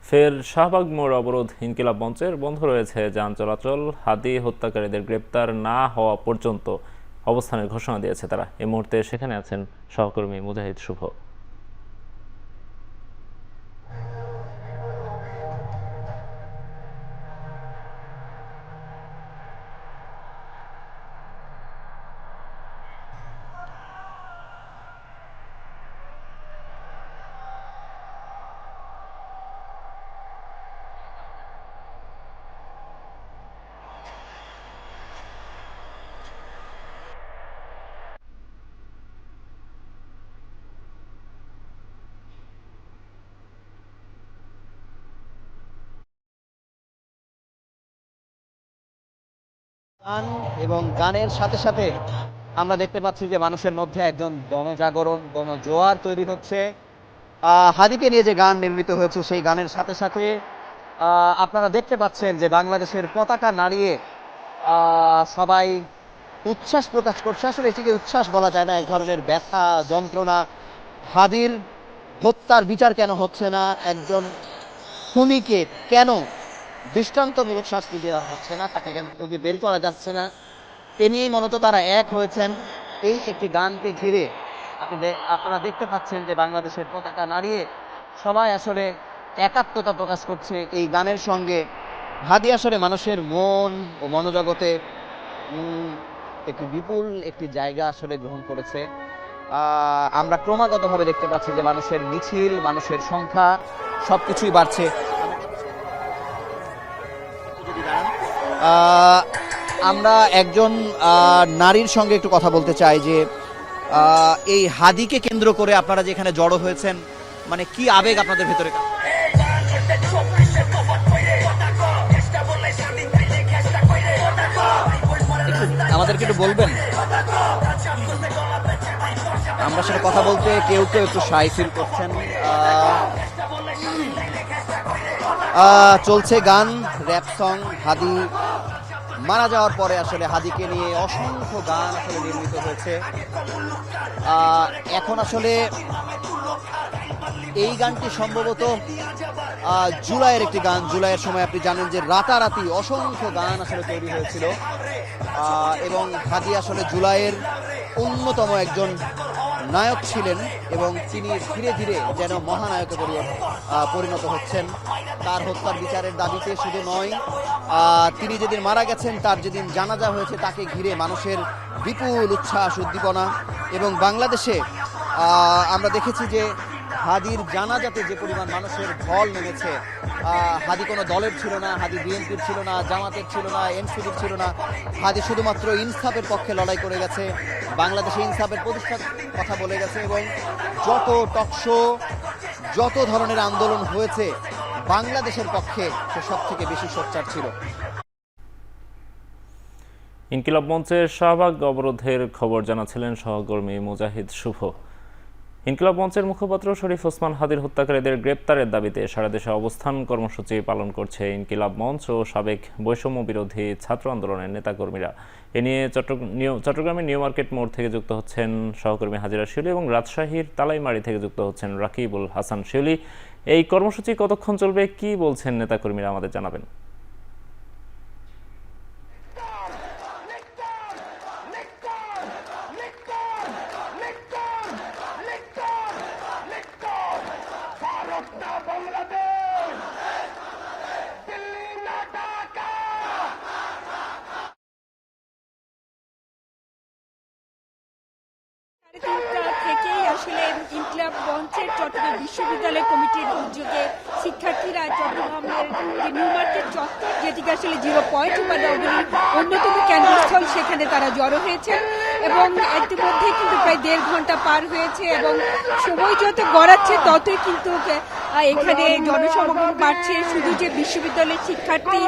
ফের শাহবাগ মোড় অবরোধ ইনকিলাব মঞ্চের বন্ধ রয়েছে যান চলাচল। হাদি হত্যাকারীদের গ্রেপ্তার না হওয়া পর্যন্ত অবস্থানের ঘোষণা দিয়েছে তারা। এই মুহূর্তে সেখানে আছেন সহকর্মী মুজাহিদ শুভ। গান এবং গানের সাথে সাথে আমরা দেখতে পাচ্ছি যে মানুষের মধ্যে একজন গণজাগরণ গণজোয়ার তৈরি হচ্ছে। হাদিকে নিয়ে যে গান নির্মিত হয়েছে সেই গানের সাথে সাথে আপনারা দেখতে পাচ্ছেন যে বাংলাদেশের পতাকা নাড়িয়ে সবাই উচ্ছ্বাস প্রকাশ করছে। আসলে এটিকে উচ্ছ্বাস বলা যায় না, এক ধরনের ব্যথা যন্ত্রণা। হাদির হত্যার বিচার কেন হচ্ছে না, একজন খুনিকে কেন দৃষ্টান্তমূলক শাস্তি দেওয়া হচ্ছে না, তাকে কেন বের করা যাচ্ছে না, এ নিয়েই মূলত তারা এক হয়েছেন। এই একটি গানকে ঘিরে আপনারা দেখতে পাচ্ছেন যে বাংলাদেশের পতাকা নাড়িয়ে সবাই আসলে একাত্মতা প্রকাশ করছে এই গানের সঙ্গে। হাদি আসলে মানুষের মন ও মনোজগতে একটি বিপুল একটি জায়গা আসলে গ্রহণ করেছে। আমরা ক্রমাগতভাবে দেখতে পাচ্ছি যে মানুষের মিছিল, মানুষের সংখ্যা সবকিছুই বাড়ছে। আমরা একজন নারীর সঙ্গে একটু কথা বলতে চাই যে এই হাদিকে কেন্দ্র করে আপনারা যেখানে জড়ো হয়েছেন, মানে কি আবেগ আপনাদের ভেতরে? আমাদেরকে একটু বলবেন। আমরা সাথে কথা বলতে কেউ কেউ একটু শাই ফিল করছেন। চলছে গান, র‍্যাপ সং। হাদি মারা যাওয়ার পরে আসলে হাদিকে নিয়ে অসংখ্য গান আসলে নির্মিত হয়েছে। এখন আসলে এই গানটি সম্ভবত জুলাইয়ের একটি গান। জুলাইয়ের সময় আপনি জানেন যে রাতারাতি অসংখ্য গান আসলে তৈরি হয়েছিল এবং হাদি আসলে জুলাইয়ের অন্যতম একজন নায়ক ছিলেন এবং তিনি ধীরে ধীরে যেন মহানায়কে পরিণত হচ্ছেন। তার হত্যার বিচারের দাবিতে শুধু নয়, তিনি যেদিন মারা গেছেন তার যেদিন জানাজা হয়েছে তাকে ঘিরে মানুষের বিপুল উচ্ছ্বাস উদ্দীপনা। এবং বাংলাদেশে আমরা দেখেছি যে হাদির জানাজাতে যে পরিমাণ মানুষের ঢল নেমেছে। হাদি কোনো দলের ছিল না, হাদি বিএনপির ছিল না, জামাতের ছিল না, এনসিপির ছিল না। হাদি শুধুমাত্র ইনসাফের পক্ষে লড়াই করে গেছে, বাংলাদেশে ইনসাফের প্রতিষ্ঠার কথা বলে গেছে এবং যত টকশো, যত ধরনের আন্দোলন হয়েছে বাংলাদেশের পক্ষে সে সব থেকে বেশি সোচ্চার ছিল। ইনকিলাব মঞ্চের শাহবাগ অবরোধের খবর জানাচ্ছিলেন সহকর্মী মুজাহিদ শুভ। ইনকিলাব মঞ্চের মুখপাত্র শরীফ ওসমান হাদির হত্যাকারীদের গ্রেপ্তারের দাবিতে সারা দেশে অবস্থান কর্মসূচি পালন করছে ইনকিলাব মঞ্চ ও সাবেক বৈষম্য বিরোধী ছাত্র আন্দোলনের নেতাকর্মীরা। এ নিয়ে চট্টগ্রামের নিউ মার্কেট মোড় থেকে যুক্ত হচ্ছেন সহকর্মী হাজিরা শিউলি এবং রাজশাহীর তালাইমারি থেকে যুক্ত হচ্ছেন রাকিবুল হাসান শিউলি। এই কর্মসূচি কতক্ষণ চলবে, কি বলছেন নেতাকর্মীরা, আমাদের জানাবেন। থেকেই আসলে ইনকিলাব মঞ্চের চট্টগ্রাম বিশ্ববিদ্যালয় কমিটির উদ্যোগে শিক্ষার্থীরা চট্টগ্রামের নিউ মার্কেট চত্বর, যেটিকে আসলে 0 পয়েন্ট উপাদানের অন্যতম কেন্দ্রস্থল, সেখানে তারা জড়ো হয়েছেন এবং ইতিমধ্যে কিন্তু প্রায় 1.5 ঘন্টা পার হয়েছে এবং সময় যত গড়াচ্ছে ততই কিন্তু এখানে জনসমাগম বাড়ছে। শুধু যে বিশ্ববিদ্যালয়ের শিক্ষার্থী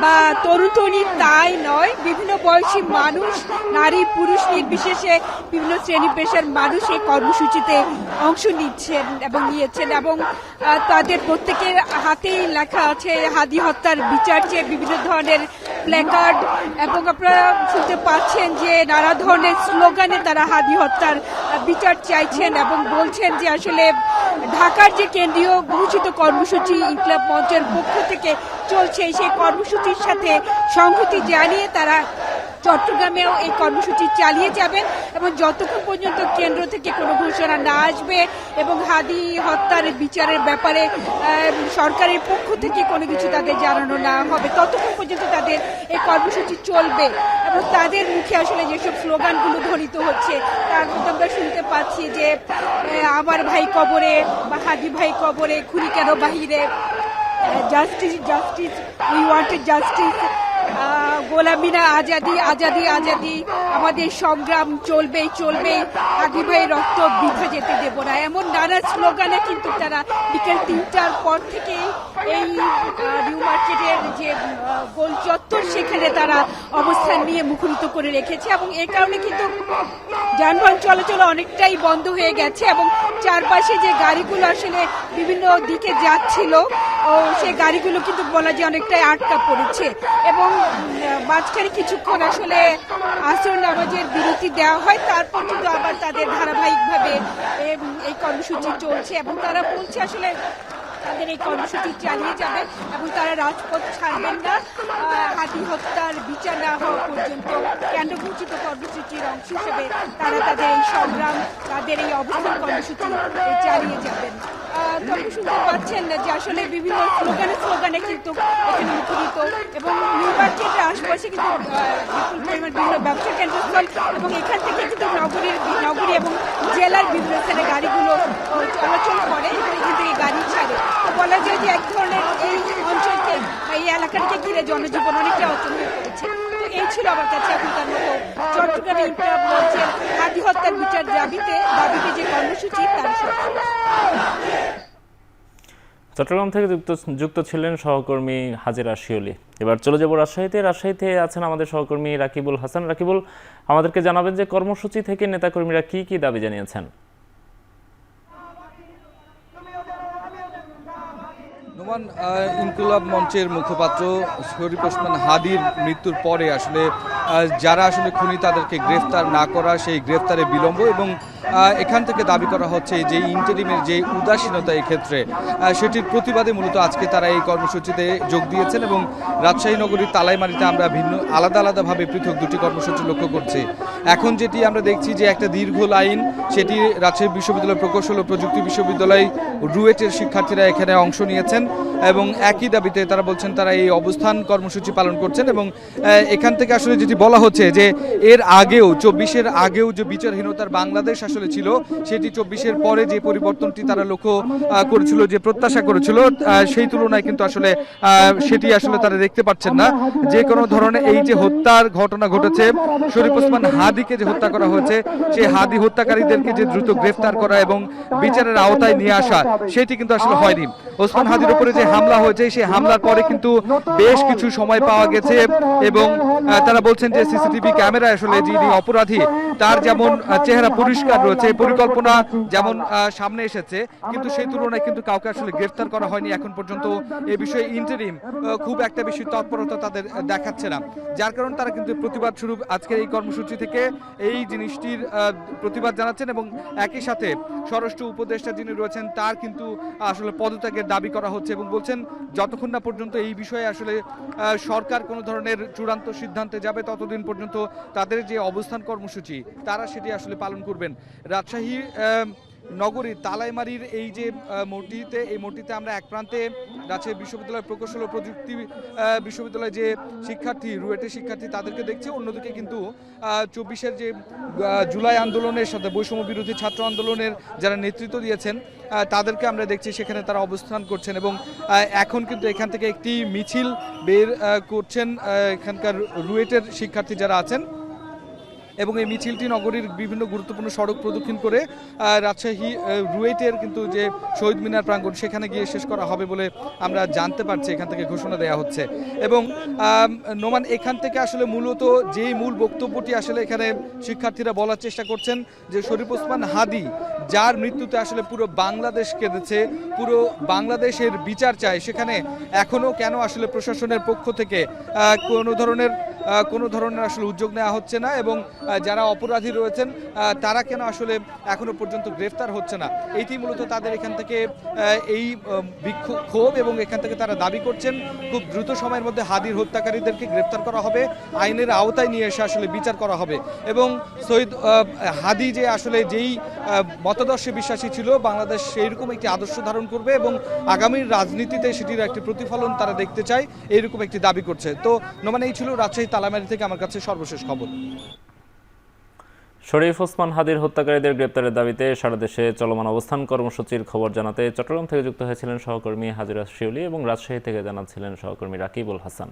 বা তরুণ তরুণী তাই নয়, বিভিন্ন বয়সী মানুষ, নারী পুরুষ নির্বিশেষে বিভিন্ন শ্রেণী পেশার মানুষ এই কর্মসূচিতে অংশ নিচ্ছেন এবং নিয়েছেন এবং তাদের প্রত্যেকের হাতেই লেখা আছে হাদি হত্যার বিচার চেয়ে বিভিন্ন ধরনের প্ল্যাকার্ড এবং আপনারা শুনতে পাচ্ছেন যে নানা ধরনের স্লোগানে তারা হাদি হত্যার বিচার চাইছেন এবং বলছেন যে আসলে ঢাকার যে কেন্দ্রীয় ঘোষিত কর্মসূচি ইনকিলাব মঞ্চের পক্ষ থেকে চলছে, সেই কর্মসূচির সাথে সংহতি জানিয়ে তারা চট্টগ্রামেও এই কর্মসূচি চালিয়ে যাবেন এবং যতক্ষণ পর্যন্ত কেন্দ্র থেকে কোনো ঘোষণা না আসবে এবং হাদি হত্যার বিচারের ব্যাপারে সরকারের পক্ষ থেকে কোনো কিছু তাদের জানানো না হবে ততক্ষণ পর্যন্ত তাদের এই কর্মসূচি চলবে। এবং তাদের মুখে আসলে যেসব স্লোগানগুলো ধ্বনিত হচ্ছে তার মধ্যে আমরা শুনতে পাচ্ছি যে আমার ভাই কবরে বা হাদি ভাই কবরে, খুনি কেন বাহিরে, justice justice, we wanted justice, গোলামি না আজাদি, আজাদি আজাদি, আমাদের সংগ্রাম চলবেই চলবেই, হাদি ভাই রক্ত বৃথা যেতে দেব না, এমন নানা স্লোগানে কিন্তু তারা বিকেল 3টার পর থেকেই এই নিউ মার্কেটের যে গোল চত্বর সেখানে তারা অবস্থান নিয়ে মুখরিত করে রেখেছে এবং এ কারণে কিন্তু যানবাহন চলাচল অনেকটাই বন্ধ হয়ে গেছে এবং চারপাশে যে গাড়িগুলো আসলে বিভিন্ন দিকে যাচ্ছিল সেই গাড়িগুলো কিন্তু বলা যায় অনেকটাই আটকা পড়েছে এবং মাঝখানে কিছুক্ষণ আসলে আসর নামাজের বিরতি দেওয়া হয়, তারপর কিন্তু আবার তাদের ধারাবাহিকভাবে এই কর্মসূচি চলছে এবং তারা বলছে আসলে তাদের এই কর্মসূচি চালিয়ে যাবে এবং তারা রাজপথ ছাড়বেন না হাদি হত্যার বিচার না হওয়া পর্যন্ত। কেন্দ্র ঘোষিত কর্মসূচির অংশ হিসেবে তারা তাদের এই সংগ্রাম, তাদের এই অবস্থান কর্মসূচি চালিয়ে যাবেন। তখন শুনতে পাচ্ছেন যে আসলে বিভিন্ন স্লোগানে কিন্তু এখানে মুখরিত এবং নিউ মার্কেটের আশপাশে কিন্তু বিপুল পরিমাণ বিভিন্ন ব্যবসা কেন্দ্রস্থল এবং এখান থেকে কিন্তু নগরী এবং জেলার বিভিন্ন স্থানে গাড়িগুলো চলাচল করে এবং এখান থেকে গাড়ি ছাড়ে। বলা যায় যে এক ধরনের এই অঞ্চলকে এই এলাকাটিকে ঘিরে জনজীবন অনেকটা অচল হয়ে পড়েছে। তো এই ছিল আমার কাছে এখনকার মতো চট্টগ্রামে ইনকিলাব মঞ্চের হাদি হত্যার বিচার দাবিতে যে কর্মসূচি তার চট্টগ্রাম থেকে যুক্ত ছিলেন সহকর্মী হাজেরা শিওলি। এবার চলে যাব রাজশাহীতে আছেন আমাদের সহকর্মী রাকিবুল হাসান। রাকিবুল, আমাদেরকে জানাবেন যে কর্মসূচি থেকে নেতাকর্মীরা কি কি দাবি জানিয়েছেন? নোমান, ইনকিলাব মঞ্চের মুখপাত্র শরীফ ওসমান হাদির মৃত্যুর পরে আসলে যারা আসলে খুনি তাদেরকে গ্রেফতার না করা, সেই গ্রেফতারে বিলম্ব এবং এখান থেকে দাবি করা হচ্ছে যে ইন্টারিমের যে উদাসীনতা এই ক্ষেত্রে সেটির প্রতিবাদে মূলত আজকে তারা এই কর্মসূচিতে যোগ দিয়েছেন এবং রাজশাহী নগরীর তালাইমারিতে আমরা আলাদাভাবে পৃথক দুটি কর্মসূচি লক্ষ্য করছি। এখন যেটি আমরা দেখছি যে একটা দীর্ঘ লাইন, সেটি রাজশাহী বিশ্ববিদ্যালয় প্রকৌশল ও প্রযুক্তি বিশ্ববিদ্যালয় রুয়েটের শিক্ষার্থীরা এখানে অংশ নিয়েছেন এবং একই দাবিতে তারা বলছেন তারা এই অবস্থান কর্মসূচি পালন করছেন এবং এখান থেকে আসলে যেটি বলা হচ্ছে যে এর আগেও 24-এর আগেও যে বিচারহীনতার বাংলাদেশ আসলে ছিল, সেটি 24-এর পরে যে পরিবর্তনটি তারা লক্ষ্য করেছিল, যে প্রত্যাশা করেছিল, সেই তুলনায় কিন্তু আসলে সেটি আসলে তারা দেখতে পাচ্ছেন না। যে কোনো ধরনের এই যে হত্যার ঘটনা ঘটেছে, শরীফ ওসমান হাদিকে যে হত্যা করা হয়েছে, সেই হাদি হত্যাকারীদেরকে যে দ্রুত গ্রেফতার করা এবং বিচারের আওতায় নিয়ে আসা, সেটি কিন্তু আসলে হয়নি। ওসমান হাদির উপরে যে হামলা হয়েছে, সেই হামলার পরে কিন্তু বেশ কিছু সময় পাওয়া গেছে এবং তারা বলছেন যে সিসিটিভি ক্যামেরায় আসলে যিনি অপরাধী তার যেমন চেহারা পরিষ্কার রয়েছে, পরিকল্পনা যেমন সামনে এসেছে, কিন্তু সেই তুলনায় কিন্তু কাউকে আসলে গ্রেফতার করা হয়নি এখন পর্যন্ত। এই বিষয়ে ইন্টারিম খুব একটা বেশি তৎপরতা তাদের দেখাচ্ছে না, যার কারণে তারা কিন্তু প্রতিবাদ স্বরূপ আজকের এই কর্মসূচি থেকে এই জিনিসটির প্রতিবাদ জানাচ্ছেন এবং একই সাথে স্বরাষ্ট্র উপদেষ্টা যিনি রয়েছেন তার কিন্তু আসলে পদত্যাগের দাবি করা হচ্ছে এবং বলছেন যতক্ষণ না পর্যন্ত এই বিষয়ে আসলে সরকার কোনো ধরনের চূড়ান্ত সিদ্ধান্তে যাবে ততদিন পর্যন্ত তাদের যে অবস্থান কর্মসূচি তারা সেটি আসলে পালন করবেন। রাজশাহী নগরীর তালাইমারির এই যে মোড়টিতে, এই মোড়টিতে আমরা এক প্রান্তে রাজশাহী বিশ্ববিদ্যালয় প্রকৌশল ও প্রযুক্তি বিশ্ববিদ্যালয় যে শিক্ষার্থী, রুয়েটের শিক্ষার্থী, তাদেরকে দেখছে। অন্যদিকে কিন্তু 24-এর যে জুলাই আন্দোলনের সাথে বৈষম্য বিরোধী ছাত্র আন্দোলনের যারা নেতৃত্ব দিয়েছেন তাদেরকে আমরা দেখছি সেখানে তারা অবস্থান করছেন এবং এখন কিন্তু এখান থেকে একটি মিছিল বের করছেন এখানকার রুয়েটের শিক্ষার্থী যারা আছেন এবং এই মিছিলটি নগরীর বিভিন্ন গুরুত্বপূর্ণ সড়ক প্রদক্ষিণ করে রাজশাহী রুয়েটের কিন্তু যে শহীদ মিনার প্রাঙ্গণ সেখানে গিয়ে শেষ করা হবে বলে আমরা জানতে পারছি, এখান থেকে ঘোষণা দেওয়া হচ্ছে। এবং নোমান, এখান থেকে আসলে মূলত যেই মূল বক্তব্যটি আসলে এখানে শিক্ষার্থীরা বলার চেষ্টা করছেন যে শরীফ ওসমান হাদি যার মৃত্যুতে আসলে পুরো বাংলাদেশ কেঁদেছে, পুরো বাংলাদেশের বিচার চায়, সেখানে এখনও কেন আসলে প্রশাসনের পক্ষ থেকে কোনো ধরনের কোনো ধরনের আসলে উদ্যোগ নেওয়া হচ্ছে না এবং যারা অপরাধী রয়েছেন তারা কেন আসলে এখনো পর্যন্ত গ্রেফতার হচ্ছে না, এইটি মূলত তাদের এখান থেকে এই ক্ষোভ এবং এখান থেকে তারা দাবি করছেন খুব দ্রুত সময়ের মধ্যে হাদির হত্যাকারীদেরকে গ্রেফতার করা হবে, আইনের আওতায় নিয়ে এসে আসলে বিচার করা হবে এবং শহীদ হাদি যে আসলে যেই মতাদর্শে বিশ্বাসী ছিল, বাংলাদেশ সেইরকম একটি আদর্শ ধারণ করবে এবং আগামীর রাজনীতিতে সেটির একটি প্রতিফলন তারা দেখতে চায়, এইরকম একটি দাবি করছে। তো নোমান, এই ছিল রাজশাহী তালামারি থেকে আমার কাছে সর্বশেষ খবর। শরীফ ওসমান হাদির হত্যাকারীদের গ্রেপ্তারের দাবিতে সারা দেশে চলমান অবস্থান কর্মসূচির খবর জানাতে চট্টগ্রাম থেকে যুক্ত হয়েছিলেন সহকর্মী হাজিরা শিউলি এবং রাজশাহী থেকে জানাচ্ছিলেন সহকর্মী রাকিবুল হাসান।